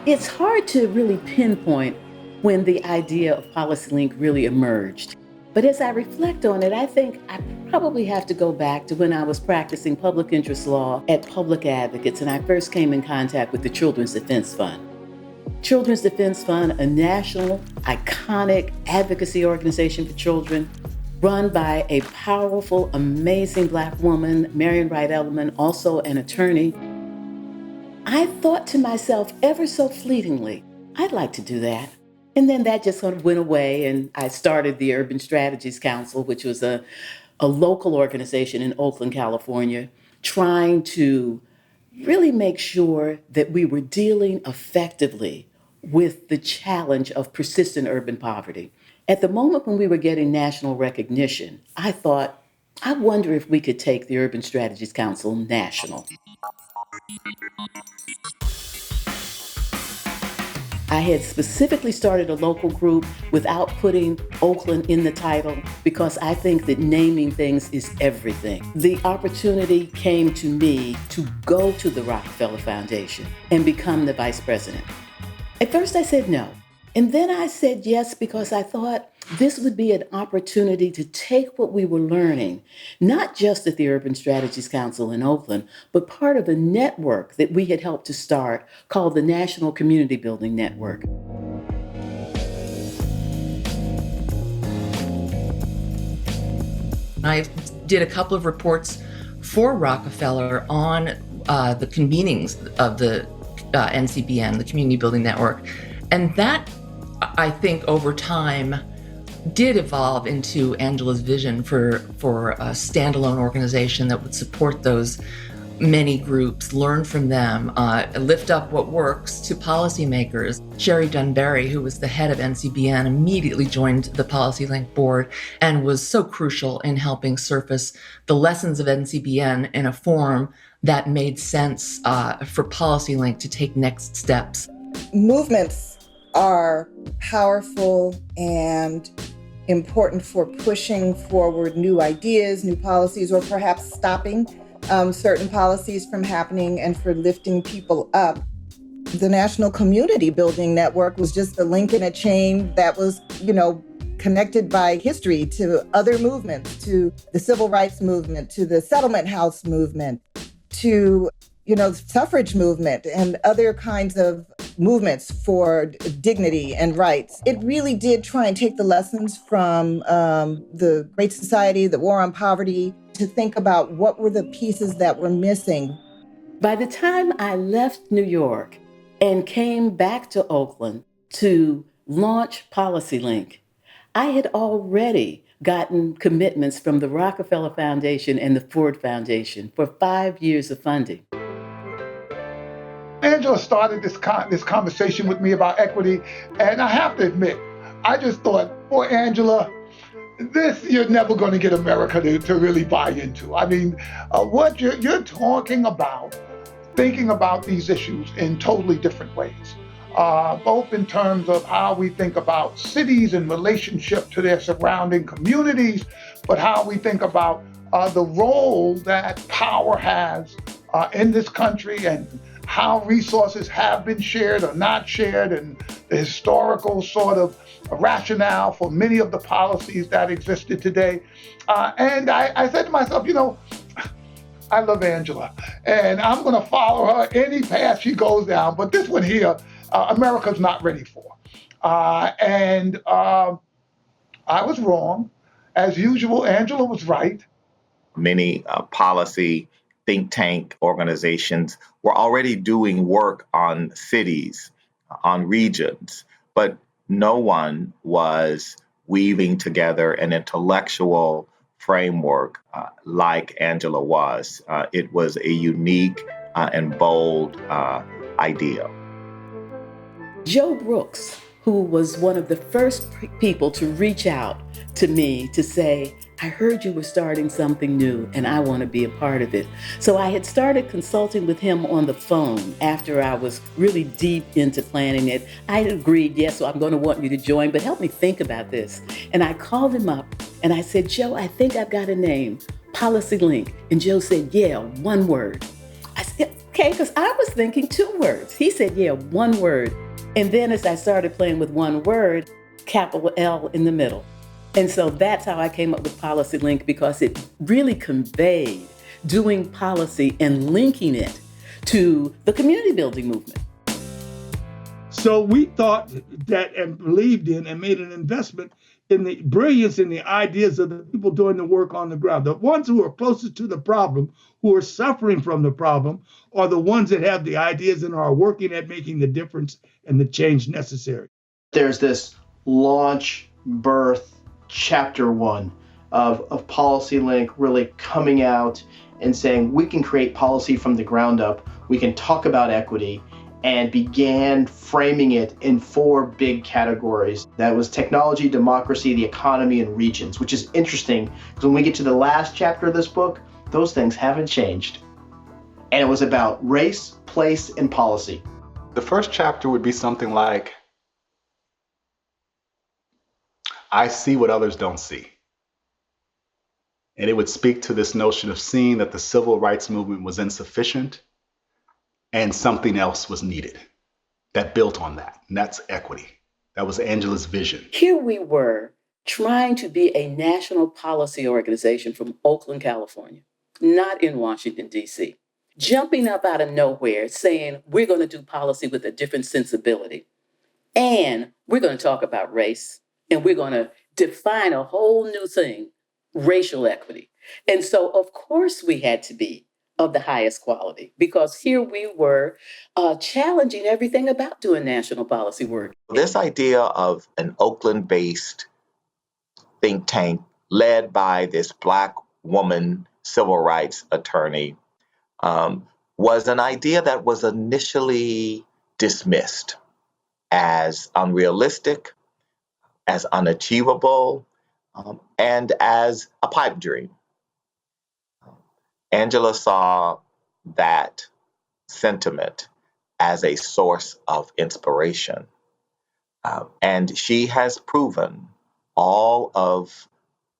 It's hard to really pinpoint when the idea of PolicyLink really emerged. But as I reflect on it, I think I probably have to go back to when I was practicing public interest law at Public Advocates and I first came in contact with the Children's Defense Fund. Children's Defense Fund, a national, iconic advocacy organization for children, run by a powerful, amazing Black woman, Marian Wright Edelman, also an attorney. I thought to myself ever so fleetingly, I'd like to do that. And then that just sort of went away, and I started the Urban Strategies Council, which was a local organization in Oakland, California, trying to really make sure that we were dealing effectively with the challenge of persistent urban poverty. At the moment when we were getting national recognition, I thought, I wonder if we could take the Urban Strategies Council national. I had specifically started a local group without putting Oakland in the title because I think that naming things is everything. The opportunity came to me to go to the Rockefeller Foundation and become the vice president. At first I said no. And then I said yes because I thought this would be an opportunity to take what we were learning, not just at the Urban Strategies Council in Oakland, but part of a network that we had helped to start called the National Community Building Network. I did a couple of reports for Rockefeller on the convenings of the NCBN, the Community Building Network. And that, I think, over time, did evolve into Angela's vision for a standalone organization that would support those many groups, learn from them, lift up what works to policymakers. Sherry Dunbarry, who was the head of NCBN, immediately joined the PolicyLink board and was so crucial in helping surface the lessons of NCBN in a form that made sense for PolicyLink to take next steps. Movements are powerful and important for pushing forward new ideas, new policies, or perhaps stopping certain policies from happening and for lifting people up. The National Community Building Network was just a link in a chain that was, connected by history to other movements, to the civil rights movement, to the settlement house movement, to, suffrage movement and other kinds of movements for dignity and rights. It really did try and take the lessons from the Great Society, the War on Poverty, to think about what were the pieces that were missing. By the time I left New York and came back to Oakland to launch PolicyLink, I had already gotten commitments from the Rockefeller Foundation and the Ford Foundation for 5 years of funding. Angela started this conversation with me about equity, and I have to admit, I just thought, boy, Angela, this you're never going to get America to really buy into. I mean, what you're talking about, thinking about these issues in totally different ways, both in terms of how we think about cities in relationship to their surrounding communities, but how we think about the role that power has in this country and how resources have been shared or not shared, and the historical sort of rationale for many of the policies that existed today. And I said to myself, I love Angela, and I'm going to follow her any path she goes down. But this one here, America's not ready for. And I was wrong. As usual, Angela was right. Many policy think tank organizations were already doing work on cities, on regions, but no one was weaving together an intellectual framework like Angela was. It was a unique and bold idea. Joe Brooks, who was one of the first people to reach out to me to say, I heard you were starting something new and I want to be a part of it. So I had started consulting with him on the phone after I was really deep into planning it. I had agreed, yes, so I'm going to want you to join, but help me think about this. And I called him up and I said, Joe, I think I've got a name, PolicyLink. And Joe said, yeah, one word. I said, okay, because I was thinking 2 words. He said, yeah, 1 word. And then as I started playing with 1 word, capital L in the middle. And so that's how I came up with PolicyLink, because it really conveyed doing policy and linking it to the community building movement. So we thought that and believed in and made an investment in the brilliance and the ideas of the people doing the work on the ground. The ones who are closest to the problem, who are suffering from the problem, are the ones that have the ideas and are working at making the difference and the change necessary. There's this launch, birth, chapter 1 of PolicyLink really coming out and saying we can create policy from the ground up, we can talk about equity, and began framing it in 4 big categories. That was technology, democracy, the economy, and regions, which is interesting because when we get to the last chapter of this book, those things haven't changed. And it was about race, place, and policy. The first chapter would be something like, I see what others don't see. And it would speak to this notion of seeing that the civil rights movement was insufficient and something else was needed that built on that. And that's equity. That was Angela's vision. Here we were trying to be a national policy organization from Oakland, California, not in Washington, D.C., jumping up out of nowhere saying we're going to do policy with a different sensibility. And we're going to talk about race, and we're going to define a whole new thing, racial equity. And so, of course, we had to be of the highest quality, because here we were challenging everything about doing national policy work. This idea of an Oakland-based think tank led by this Black woman civil rights attorney was an idea that was initially dismissed as unrealistic, as unachievable, and as a pipe dream. Angela saw that sentiment as a source of inspiration. And she has proven all of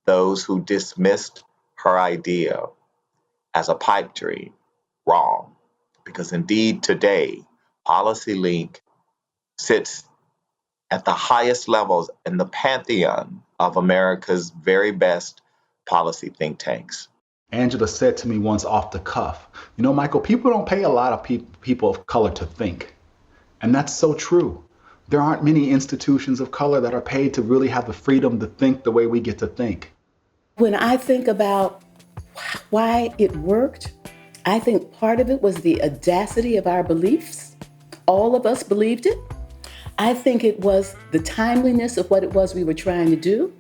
those who dismissed her idea as a pipe dream wrong. Because indeed today, PolicyLink sits at the highest levels in the pantheon of America's very best policy think tanks. Angela said to me once off the cuff, you know, Michael, people don't pay a lot of people of color to think. And that's so true. There aren't many institutions of color that are paid to really have the freedom to think the way we get to think. When I think about why it worked, I think part of it was the audacity of our beliefs. All of us believed it. I think it was the timeliness of what it was we were trying to do.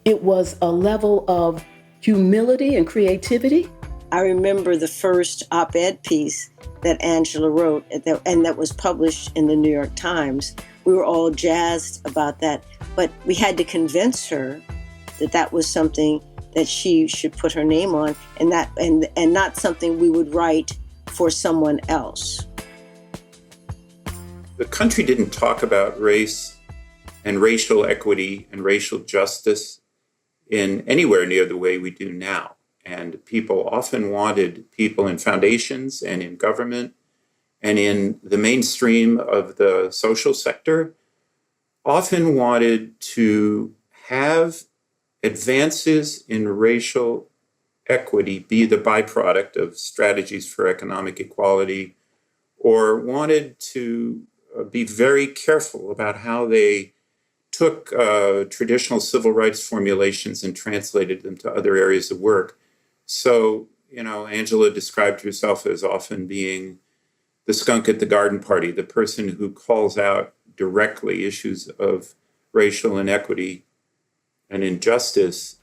It was a level of humility and creativity. I remember the first op-ed piece that Angela wrote and that was published in the New York Times. We were all jazzed about that, but we had to convince her that that was something that she should put her name on, and not something we would write for someone else. The country didn't talk about race and racial equity and racial justice in anywhere near the way we do now. And people often wanted people in foundations and in government and in the mainstream of the social sector, often wanted to have advances in racial equity be the byproduct of strategies for economic equality, or wanted to be very careful about how they took traditional civil rights formulations and translated them to other areas of work. So, you know, Angela described herself as often being the skunk at the garden party, the person who calls out directly issues of racial inequity and injustice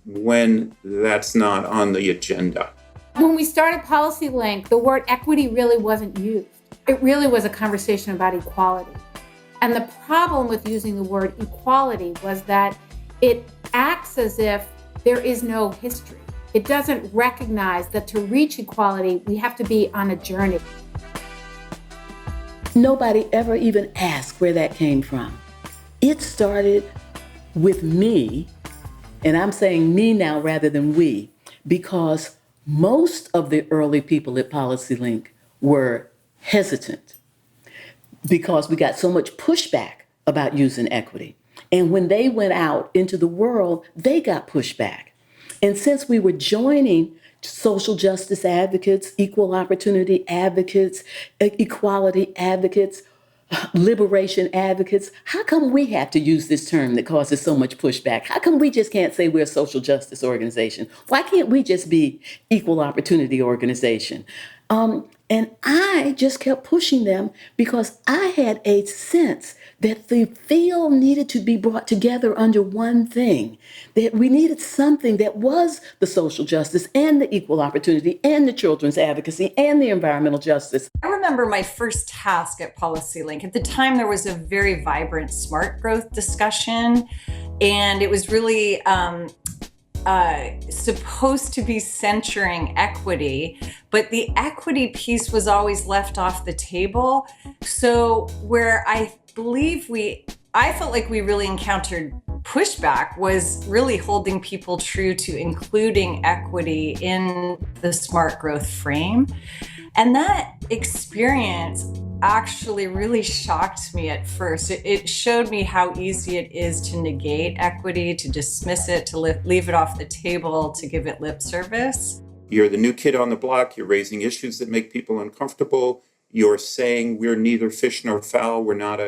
when that's not on the agenda. When we started PolicyLink, the word equity really wasn't used. It really was a conversation about equality. And the problem with using the word equality was that it acts as if there is no history. It doesn't recognize that to reach equality, we have to be on a journey. Nobody ever even asked where that came from. It started with me, and I'm saying me now rather than we, because most of the early people at PolicyLink were hesitant because we got so much pushback about using equity. And when they went out into the world, they got pushback. And since we were joining social justice advocates, equal opportunity advocates, equality advocates, liberation advocates, how come we have to use this term that causes so much pushback? How come we just can't say we're a social justice organization? Why can't we just be equal opportunity organization? And I just kept pushing them because I had a sense that the field needed to be brought together under one thing, that we needed something that was the social justice and the equal opportunity and the children's advocacy and the environmental justice. I remember my first task at PolicyLink. At the time, there was a very vibrant smart growth discussion, and it was really supposed to be centering equity, but the equity piece was always left off the table. So where I felt like we really encountered pushback was really holding people true to including equity in the smart growth frame. And that experience actually really shocked me at first. It showed me how easy it is to negate equity, to dismiss it, to leave it off the table, to give it lip service. You're the new kid on the block. You're raising issues that make people uncomfortable. You're saying we're neither fish nor fowl. We're not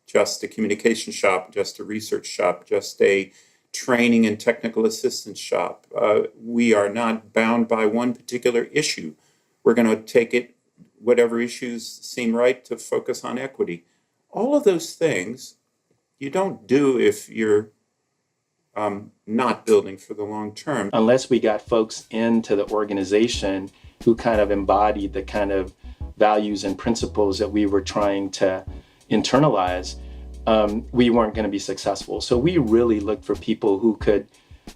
just a communication shop, just a research shop, just a training and technical assistance shop. We are not bound by one particular issue. We're going to take it, whatever issues seem right, to focus on equity. All of those things you don't do if you're not building for the long term. Unless we got folks into the organization who kind of embodied the kind of values and principles that we were trying to internalize, we weren't going to be successful. So we really looked for people who could,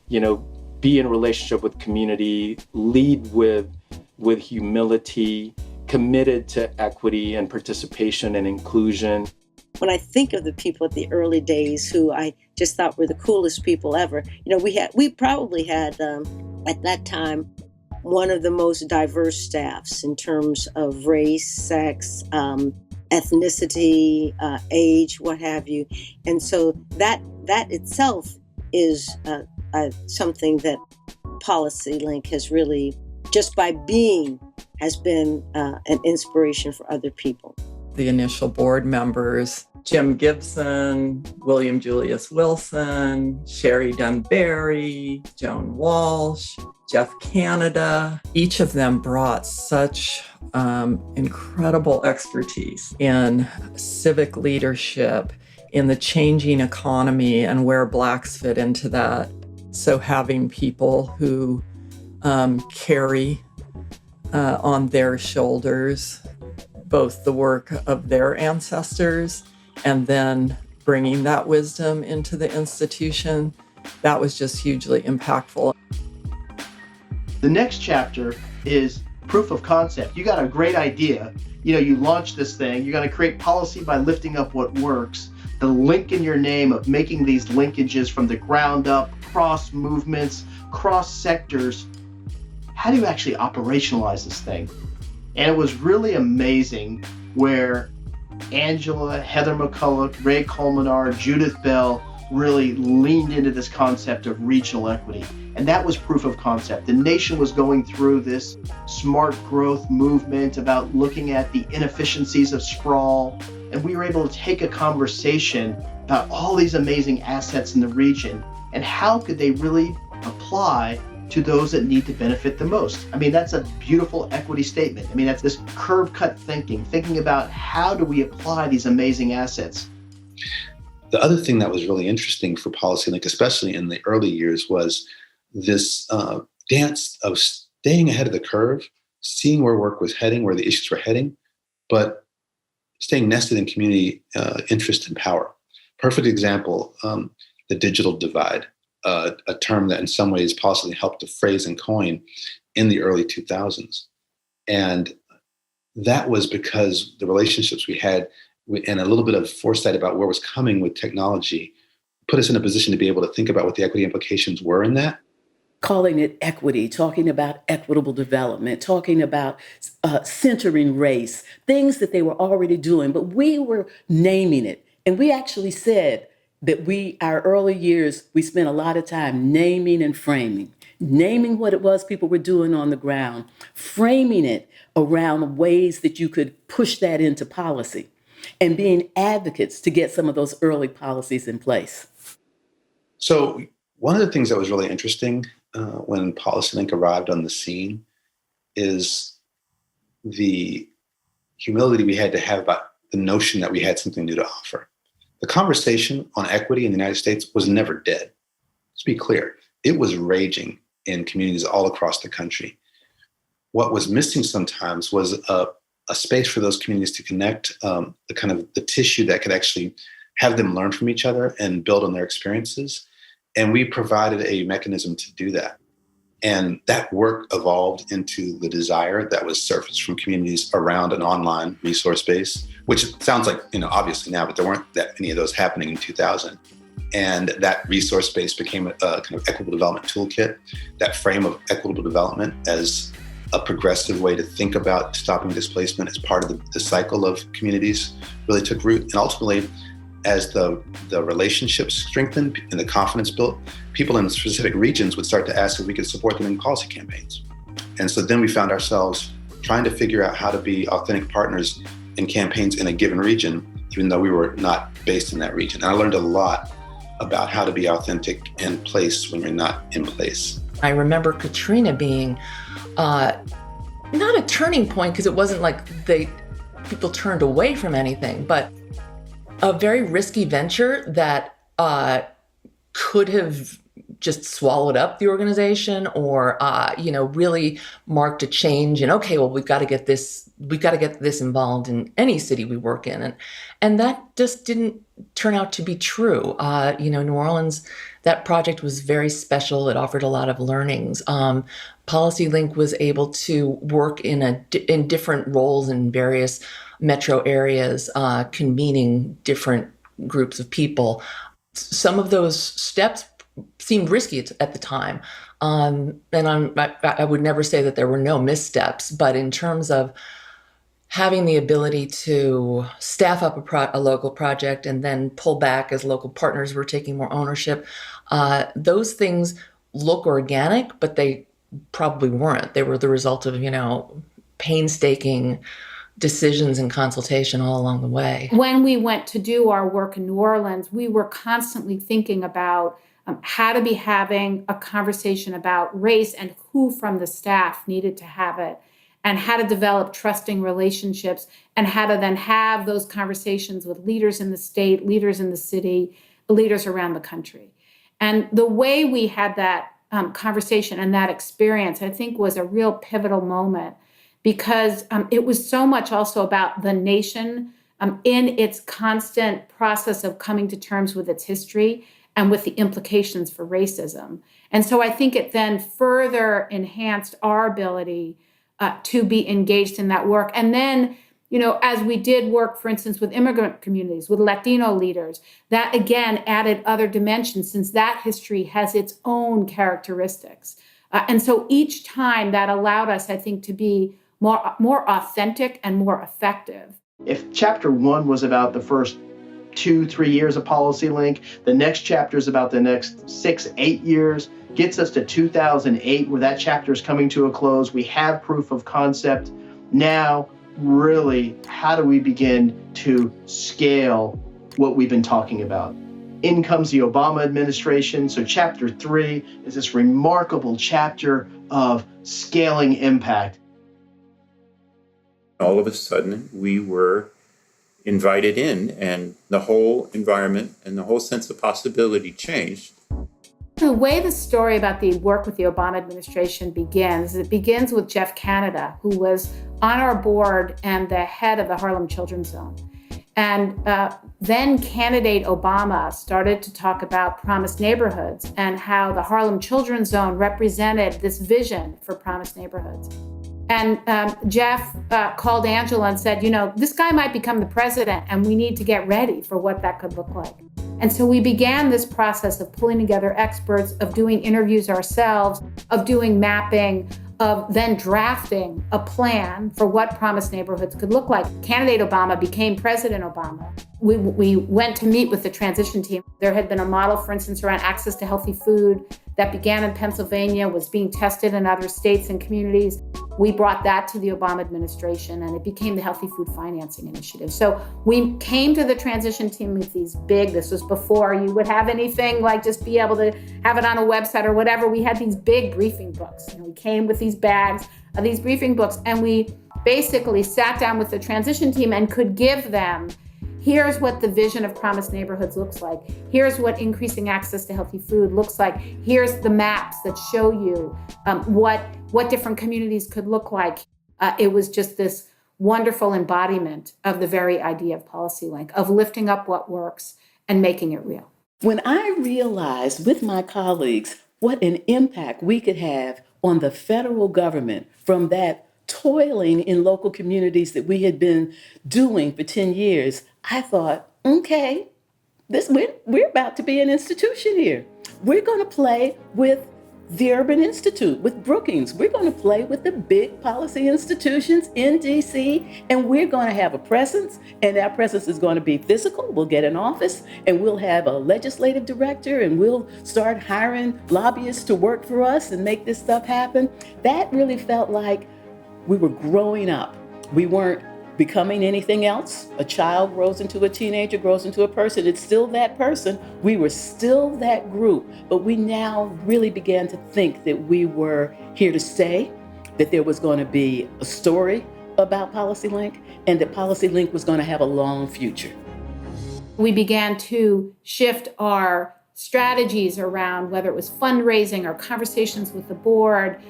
be in a relationship with community, lead with humility, committed to equity and participation and inclusion. When I think of the people at the early days who I just thought were the coolest people ever, we probably had at that time one of the most diverse staffs in terms of race, sex, ethnicity, age, what have you. And so that itself is something that PolicyLink has really, just by being, has been an inspiration for other people. The initial board members, Jim Gibson, William Julius Wilson, Sherry Dunbarry, Joan Walsh, Jeff Canada, each of them brought such incredible expertise in civic leadership, in the changing economy and where Blacks fit into that. So having people who carry on their shoulders both the work of their ancestors and then bringing that wisdom into the institution, that was just hugely impactful. The next chapter is proof of concept. You got a great idea. You launch this thing. You're going to create policy by lifting up what works. The link in your name of making these linkages from the ground up, cross movements, cross sectors. How do you actually operationalize this thing? And it was really amazing where Angela, Heather McCulloch, Ray Colmenar, Judith Bell really leaned into this concept of regional equity. And that was proof of concept. The nation was going through this smart growth movement about looking at the inefficiencies of sprawl. And we were able to take a conversation about all these amazing assets in the region and how could they really apply to those that need to benefit the most. I mean, that's a beautiful equity statement. I mean, that's this curve cut thinking about how do we apply these amazing assets. The other thing that was really interesting for PolicyLink, especially in the early years, was this dance of staying ahead of the curve, seeing where work was heading, where the issues were heading, but staying nested in community interest and power. Perfect example, the digital divide. A term that in some ways PolicyLink helped to phrase and coin in the early 2000s. And that was because the relationships we had and a little bit of foresight about where was coming with technology put us in a position to be able to think about what the equity implications were in that calling it equity, talking about equitable development, talking about centering race, things that they were already doing, but we were naming it. And we actually said that our early years, we spent a lot of time naming and framing, naming what it was people were doing on the ground, framing it around ways that you could push that into policy, and being advocates to get some of those early policies in place. So one of the things that was really interesting when PolicyLink arrived on the scene is the humility we had to have about the notion that we had something new to offer. The conversation on equity in the United States was never dead. Let's be clear. It was raging in communities all across the country. What was missing sometimes was a space for those communities to connect, the tissue that could actually have them learn from each other and build on their experiences. And we provided a mechanism to do that. And that work evolved into the desire that was surfaced from communities around an online resource base, which sounds like, obviously now, but there weren't that many of those happening in 2000. And that resource base became a kind of equitable development toolkit, that frame of equitable development as a progressive way to think about stopping displacement as part of the cycle of communities really took root. And ultimately, as the relationships strengthened and the confidence built, people in specific regions would start to ask if we could support them in policy campaigns. And so then we found ourselves trying to figure out how to be authentic partners in campaigns in a given region, even though we were not based in that region. And I learned a lot about how to be authentic in place when you're not in place. I remember Katrina being not a turning point, because it wasn't like people turned away from anything, but a very risky venture that could have just swallowed up the organization, or really marked a change. And okay, well, we've got to get this involved in any city we work in, and that just didn't turn out to be true. New Orleans, that project was very special. It offered a lot of learnings. PolicyLink was able to work in different roles in various metro areas, convening different groups of people. Some of those steps seemed risky at the time. And I would never say that there were no missteps, but in terms of having the ability to staff up a local project and then pull back as local partners were taking more ownership, those things look organic, but they probably weren't. They were the result of, painstaking decisions and consultation all along the way. When we went to do our work in New Orleans, we were constantly thinking about how to be having a conversation about race and who from the staff needed to have it, and how to develop trusting relationships, and how to then have those conversations with leaders in the state, leaders in the city, leaders around the country. And the way we had that conversation and that experience, I think, was a real pivotal moment, because it was so much also about the nation in its constant process of coming to terms with its history and with the implications for racism. And so I think it then further enhanced our ability to be engaged in that work. And then, as we did work, for instance, with immigrant communities, with Latino leaders, that again added other dimensions, since that history has its own characteristics. And so each time that allowed us, I think, to be more authentic and more effective. If chapter 1 was about the first 2-3 years of PolicyLink, the next chapter is about the next 6-8 years, gets us to 2008, where that chapter is coming to a close. We have proof of concept. Now, really, how do we begin to scale what we've been talking about? In comes the Obama administration. So chapter 3 is this remarkable chapter of scaling impact. All of a sudden, we were invited in, and the whole environment and the whole sense of possibility changed. The way the story about the work with the Obama administration begins, it begins with Jeff Canada, who was on our board and the head of the Harlem Children's Zone. And then candidate Obama started to talk about promised neighborhoods and how the Harlem Children's Zone represented this vision for promised neighborhoods. And Jeff called Angela and said, this guy might become the president, and we need to get ready for what that could look like. And so we began this process of pulling together experts, of doing interviews ourselves, of doing mapping, of then drafting a plan for what promised neighborhoods could look like. Candidate Obama became President Obama. We went to meet with the transition team. There had been a model, for instance, around access to healthy food that began in Pennsylvania, was being tested in other states and communities. We brought that to the Obama administration, and it became the Healthy Food Financing Initiative. So we came to the transition team with these big, this was before you would have anything like just be able to have it on a website or whatever. We had these big briefing books. We came with these bags of these briefing books, and we basically sat down with the transition team and could give them, here's what the vision of promised neighborhoods looks like. Here's what increasing access to healthy food looks like. Here's the maps that show you what different communities could look like. It was just this wonderful embodiment of the very idea of PolicyLink, of lifting up what works and making it real. When I realized with my colleagues what an impact we could have on the federal government from that toiling in local communities that we had been doing for 10 years, I thought, okay, we're about to be an institution here. We're going to play with the Urban Institute, with Brookings. We're going to play with the big policy institutions in DC, and we're going to have a presence, and our presence is going to be physical. We'll get an office, and we'll have a legislative director, and we'll start hiring lobbyists to work for us and make this stuff happen. That really felt like we were growing up. We weren't becoming anything else. A child grows into a teenager, grows into a person. It's still that person. We were still that group, but we now really began to think that we were here to stay, that there was going to be a story about PolicyLink, and that PolicyLink was going to have a long future. We began to shift our strategies around whether it was fundraising or conversations with the board,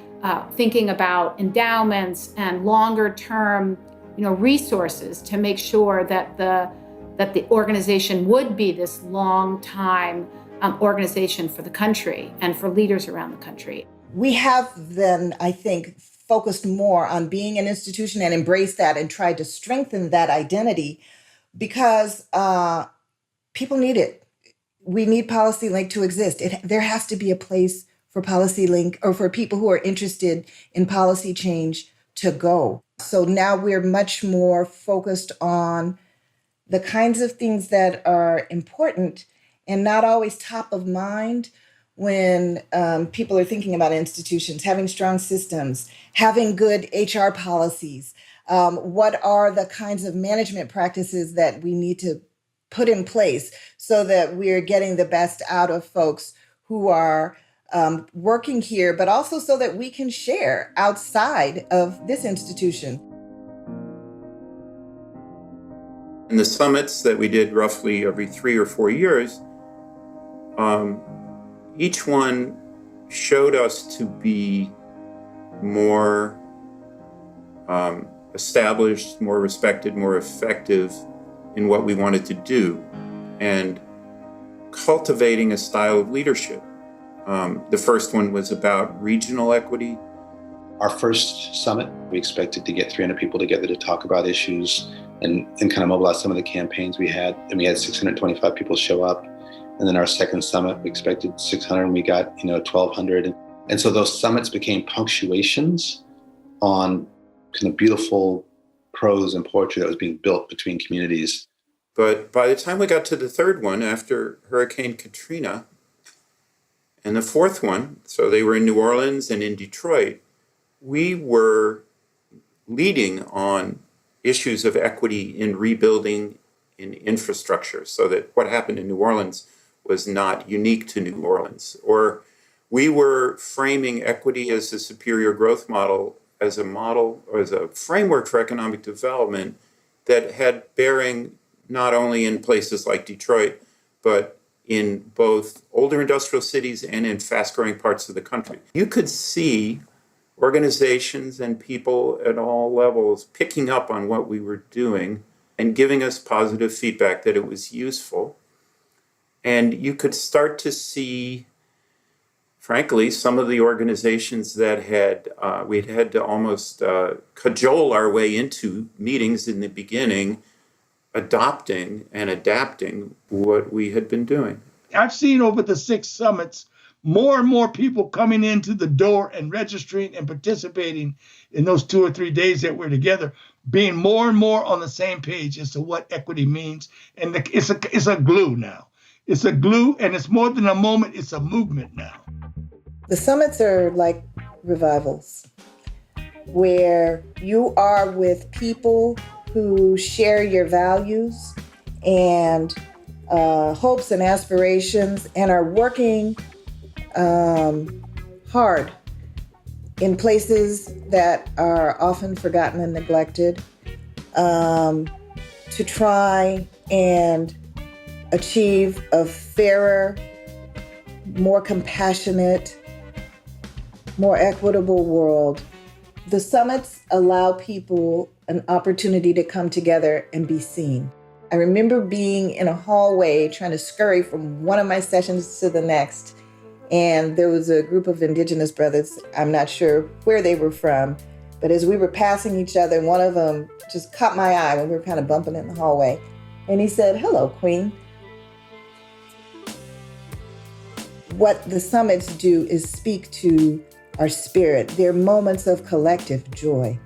thinking about endowments and longer term resources to make sure that the organization would be this long time organization for the country and for leaders around the country. We have then, I think, focused more on being an institution and embraced that and tried to strengthen that identity because people need it. We need PolicyLink to exist. There has to be a place for PolicyLink or for people who are interested in policy change to go. So now we're much more focused on the kinds of things that are important and not always top of mind when people are thinking about institutions, having strong systems, having good HR policies. What are the kinds of management practices that we need to put in place so that we're getting the best out of folks who are working here, but also so that we can share outside of this institution. In the summits that we did roughly every 3 or 4 years, each one showed us to be more established, more respected, more effective in what we wanted to do, and cultivating a style of leadership. The first one was about regional equity. Our first summit, we expected to get 300 people together to talk about issues and kind of mobilize some of the campaigns we had. And we had 625 people show up. And then our second summit, we expected 600 and we got 1,200. And so those summits became punctuations on kind of beautiful prose and poetry that was being built between communities. But by the time we got to the third one, after Hurricane Katrina, and the fourth one, so they were in New Orleans and in Detroit, we were leading on issues of equity in rebuilding in infrastructure, so that what happened in New Orleans was not unique to New Orleans. Or we were framing equity as a superior growth model, as a framework for economic development that had bearing not only in places like Detroit, but in both older industrial cities and in fast-growing parts of the country. You could see organizations and people at all levels picking up on what we were doing and giving us positive feedback that it was useful. And you could start to see, frankly, some of the organizations that we'd had to almost cajole our way into meetings in the beginning, adopting and adapting what we had been doing. I've seen over the 6 summits more and more people coming into the door and registering and participating in those 2 or 3 days that we're together, being more and more on the same page as to what equity means. And it's a glue now. It's a glue, and it's more than a moment, it's a movement now. The summits are like revivals, where you are with people who share your values and hopes and aspirations and are working hard in places that are often forgotten and neglected to try and achieve a fairer, more compassionate, more equitable world. The summits allow people an opportunity to come together and be seen. I remember being in a hallway trying to scurry from one of my sessions to the next, and there was a group of Indigenous brothers. I'm not sure where they were from, but as we were passing each other, one of them just caught my eye when we were kind of bumping in the hallway, and he said, "Hello, Queen." What the summits do is speak to our spirit. They're moments of collective joy.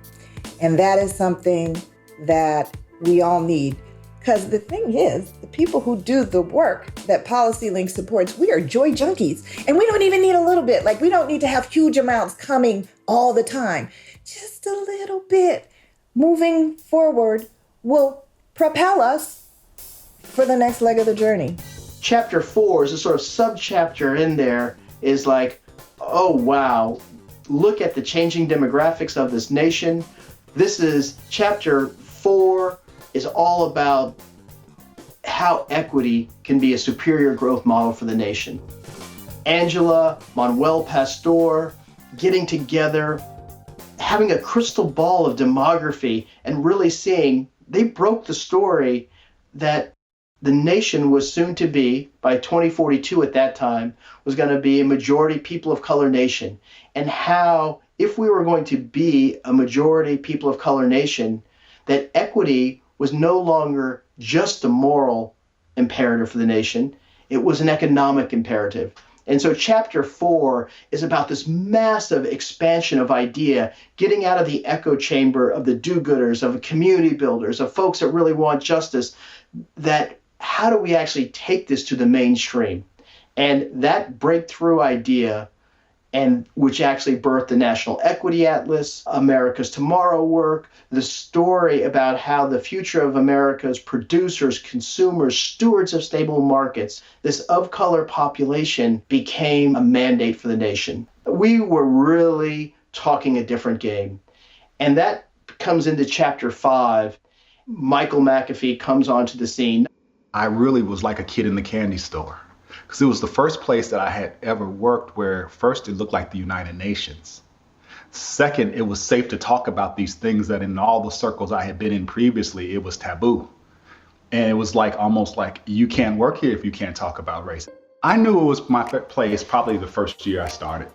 And that is something that we all need. Because the thing is, the people who do the work that PolicyLink supports, we are joy junkies. And we don't even need a little bit. Like, we don't need to have huge amounts coming all the time. Just a little bit moving forward will propel us for the next leg of the journey. Chapter 4 is a sort of sub-chapter in there, is like, oh wow, look at the changing demographics of this nation. This is chapter 4 is all about how equity can be a superior growth model for the nation. Angela, Manuel Pastor, getting together, having a crystal ball of demography and really seeing, they broke the story that the nation was soon to be, by 2042 at that time, was going to be a majority people of color nation. And how, if we were going to be a majority people of color nation, that equity was no longer just a moral imperative for the nation, it was an economic imperative. And so chapter 4 is about this massive expansion of idea, getting out of the echo chamber of the do-gooders, of community builders, of folks that really want justice, that how do we actually take this to the mainstream? And that breakthrough idea, and which actually birthed the National Equity Atlas, America's Tomorrow work, the story about how the future of America's producers, consumers, stewards of stable markets, this of color population became a mandate for the nation. We were really talking a different game. And that comes into chapter 5. Michael McAfee comes onto the scene. I really was like a kid in the candy store, because it was the first place that I had ever worked where first it looked like the United Nations. Second, it was safe to talk about these things that in all the circles I had been in previously, it was taboo. And it was like almost like you can't work here if you can't talk about race. I knew it was my place probably the first year I started.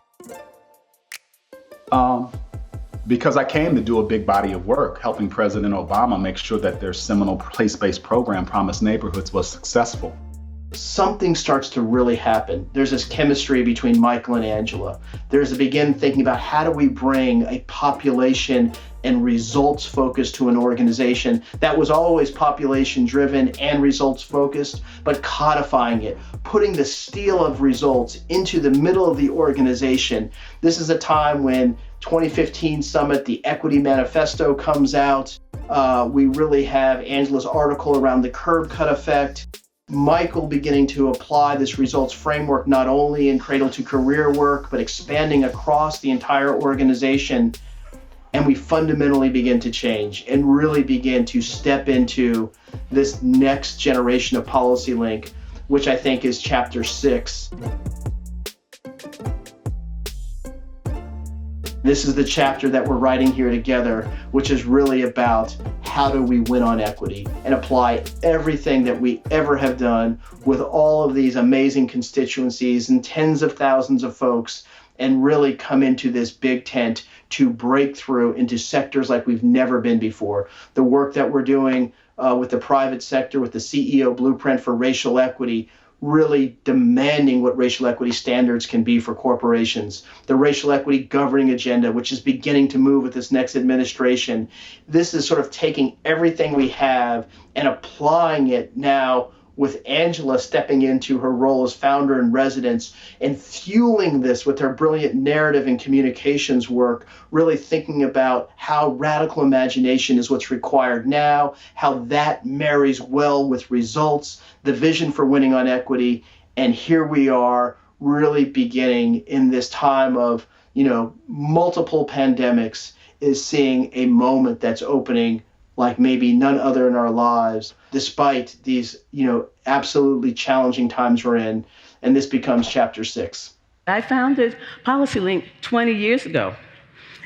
Because I came to do a big body of work, helping President Obama make sure that their seminal place-based program, Promised Neighborhoods, was successful. Something starts to really happen. There's this chemistry between Michael and Angela. There's a begin thinking about how do we bring a population and results focus to an organization that was always population driven and results focused, but codifying it, putting the steel of results into the middle of the organization. This is a time when 2015 summit, the Equity Manifesto comes out. We really have Angela's article around the curb cut effect. Michael beginning to apply this results framework not only in cradle to career work, but expanding across the entire organization. And we fundamentally begin to change and really begin to step into this next generation of PolicyLink, which I think is chapter 6. This is the chapter that we're writing here together, which is really about how do we win on equity and apply everything that we ever have done with all of these amazing constituencies and tens of thousands of folks, and really come into this big tent to break through into sectors like we've never been before. The work that we're doing with the private sector, with the CEO blueprint for racial equity, really demanding what racial equity standards can be for corporations. The racial equity governing agenda, which is beginning to move with this next administration. This is sort of taking everything we have and applying it now with Angela stepping into her role as founder in residence and fueling this with her brilliant narrative and communications work, really thinking about how radical imagination is what's required now, how that marries well with results, the vision for winning on equity. And here we are really beginning in this time of, multiple pandemics, is seeing a moment that's opening like maybe none other in our lives, despite these, absolutely challenging times we're in. And this becomes chapter 6. I founded PolicyLink 20 years ago,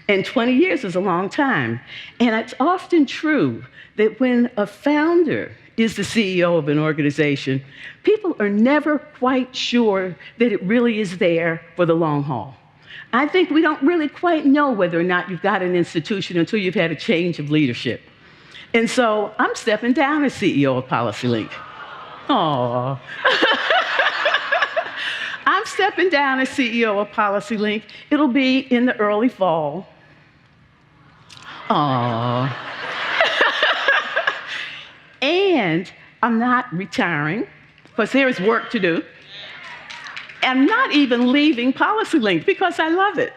and 20 years is a long time. And it's often true that when a founder is the CEO of an organization, people are never quite sure that it really is there for the long haul. I think we don't really quite know whether or not you've got an institution until you've had a change of leadership. And so I'm stepping down as CEO of PolicyLink. Aww. I'm stepping down as CEO of PolicyLink. It'll be in the early fall. Aww. And I'm not retiring, because there is work to do. I'm not even leaving PolicyLink because I love it.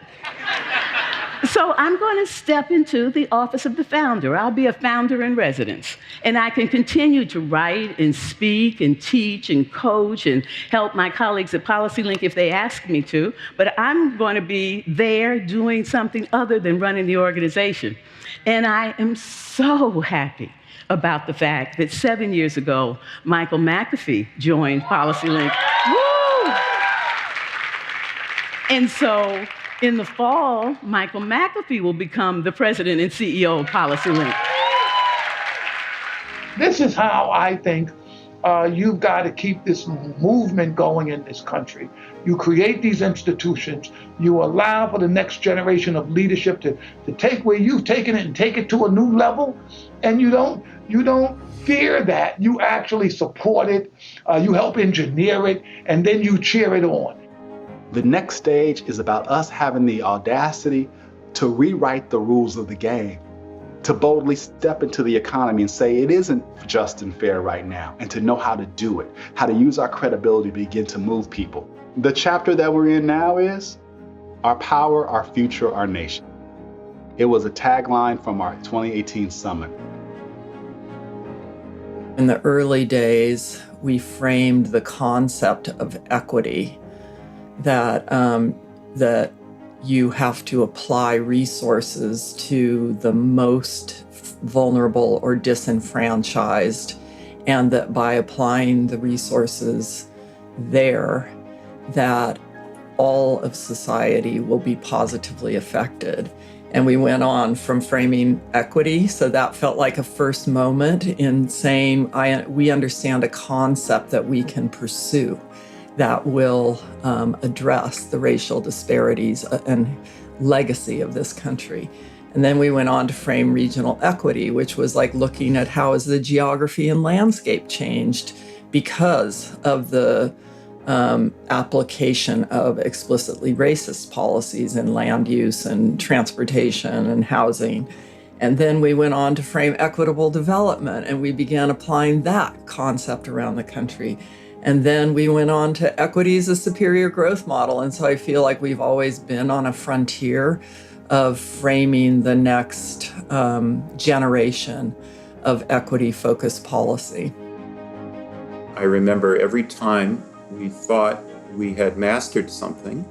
So I'm going to step into the office of the founder. I'll be a founder in residence. And I can continue to write and speak and teach and coach and help my colleagues at PolicyLink if they ask me to. But I'm going to be there doing something other than running the organization. And I am so happy about the fact that 7 years ago, Michael McAfee joined PolicyLink. Woo! And so in the fall, Michael McAfee will become the president and CEO of PolicyLink. This is how I think you've got to keep this movement going in this country. You create these institutions, you allow for the next generation of leadership to take where you've taken it and take it to a new level, and you don't fear that. You actually support it, you help engineer it, and then you cheer it on. The next stage is about us having the audacity to rewrite the rules of the game, to boldly step into the economy and say it isn't just and fair right now, and to know how to do it, how to use our credibility to begin to move people. The chapter that we're in now is Our Power, Our Future, Our Nation. It was a tagline from our 2018 summit. In the early days, we framed the concept of equity that you have to apply resources to the most vulnerable or disenfranchised, and that by applying the resources there, that all of society will be positively affected. And we went on from framing equity, so that felt like a first moment in saying, we understand a concept that we can pursue that will address the racial disparities and legacy of this country. And then we went on to frame regional equity, which was like looking at how has the geography and landscape changed because of the application of explicitly racist policies in land use and transportation and housing. And then we went on to frame equitable development, and we began applying that concept around the country. And then we went on to equity as a superior growth model. And so I feel like we've always been on a frontier of framing the next generation of equity-focused policy. I remember every time we thought we had mastered something,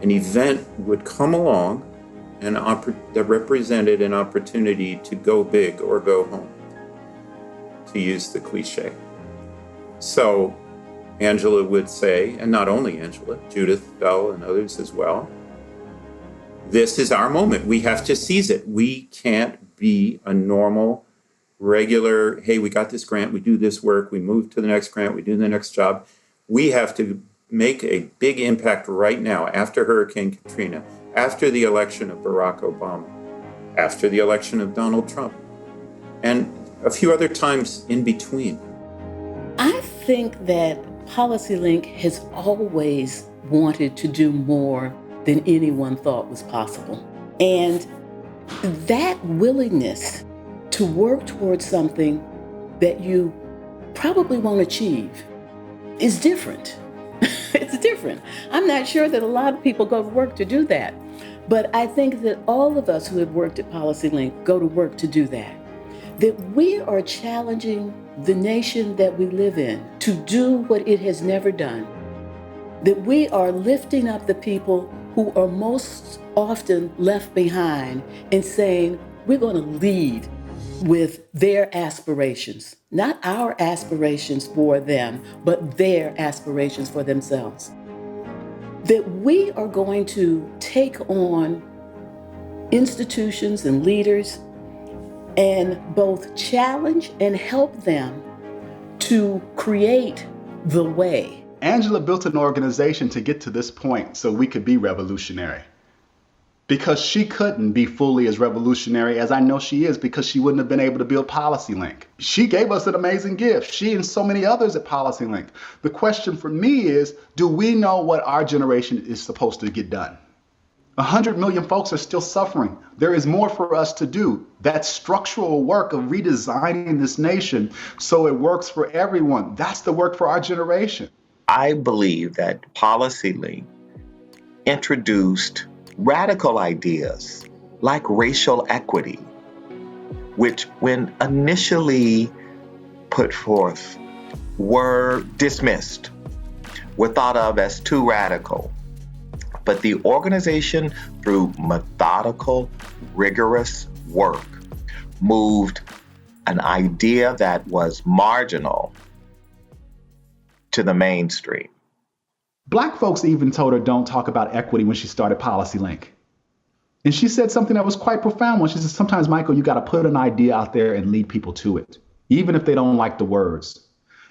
an event would come along that represented an opportunity to go big or go home, to use the cliche. So Angela would say, and not only Angela, Judith Bell and others as well, this is our moment. We have to seize it. We can't be a normal, regular, hey, we got this grant, we do this work, we move to the next grant, we do the next job. We have to make a big impact right now, after Hurricane Katrina, after the election of Barack Obama, after the election of Donald Trump. And a few other times in between. I think that PolicyLink has always wanted to do more than anyone thought was possible. And that willingness to work towards something that you probably won't achieve is different. It's different. I'm not sure that a lot of people go to work to do that. But I think that all of us who have worked at PolicyLink go to work to do that. That we are challenging the nation that we live in to do what it has never done. That we are lifting up the people who are most often left behind and saying, we're going to lead with their aspirations, not our aspirations for them, but their aspirations for themselves. That we are going to take on institutions and leaders and both challenge and help them to create the way. Angela built an organization to get to this point so we could be revolutionary. Because she couldn't be fully as revolutionary as I know she is because she wouldn't have been able to build PolicyLink. She gave us an amazing gift. She and so many others at PolicyLink. The question for me is, do we know what our generation is supposed to get done? 100 million folks are still suffering. There is more for us to do. That structural work of redesigning this nation so it works for everyone, that's the work for our generation. I believe that PolicyLink introduced radical ideas like racial equity, which when initially put forth were dismissed, were thought of as too radical. But the organization, through methodical, rigorous work, moved an idea that was marginal to the mainstream. Black folks even told her don't talk about equity when she started PolicyLink. And she said something that was quite profound when she said, sometimes, Michael, you got to put an idea out there and lead people to it, even if they don't like the words.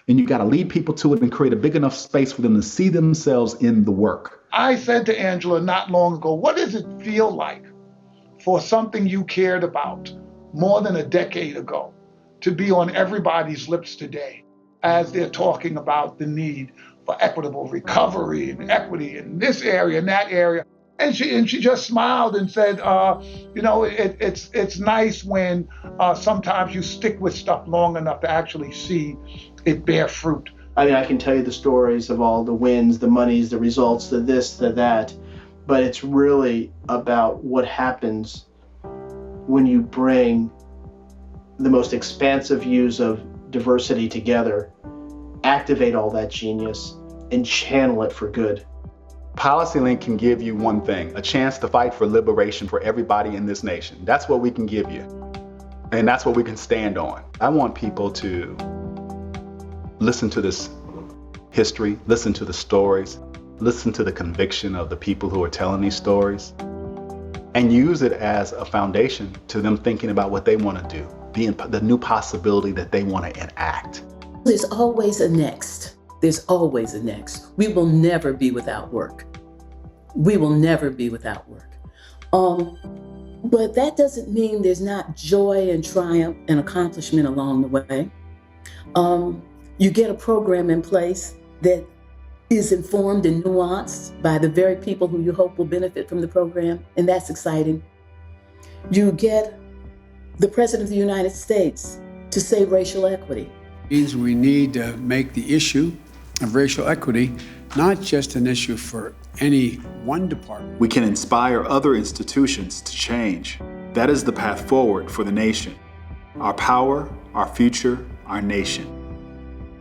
And you got to lead people to it and create a big enough space for them to see themselves in the work. I said to Angela not long ago, what does it feel like for something you cared about more than a decade ago to be on everybody's lips today as they're talking about the need for equitable recovery and equity in this area and that area? And she just smiled and said, it's nice when sometimes you stick with stuff long enough to actually see it bear fruit. I mean, I can tell you the stories of all the wins, the monies, the results, the this, the that, but it's really about what happens when you bring the most expansive views of diversity together, activate all that genius, and channel it for good. PolicyLink can give you one thing, a chance to fight for liberation for everybody in this nation. That's what we can give you. And that's what we can stand on. I want people to listen to this history, listen to the stories, listen to the conviction of the people who are telling these stories, and use it as a foundation to them thinking about what they want to do, the new possibility that they want to enact. There's always a next. There's always a next. We will never be without work. We will never be without work. But that doesn't mean there's not joy and triumph and accomplishment along the way. You get a program in place that is informed and nuanced by the very people who you hope will benefit from the program, and that's exciting. You get the President of the United States to say racial equity. Means we need to make the issue of racial equity not just an issue for any one department. We can inspire other institutions to change. That is the path forward for the nation. Our power, our future, our nation.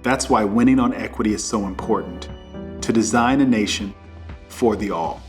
That's why winning on equity is so important, to design a nation for the all.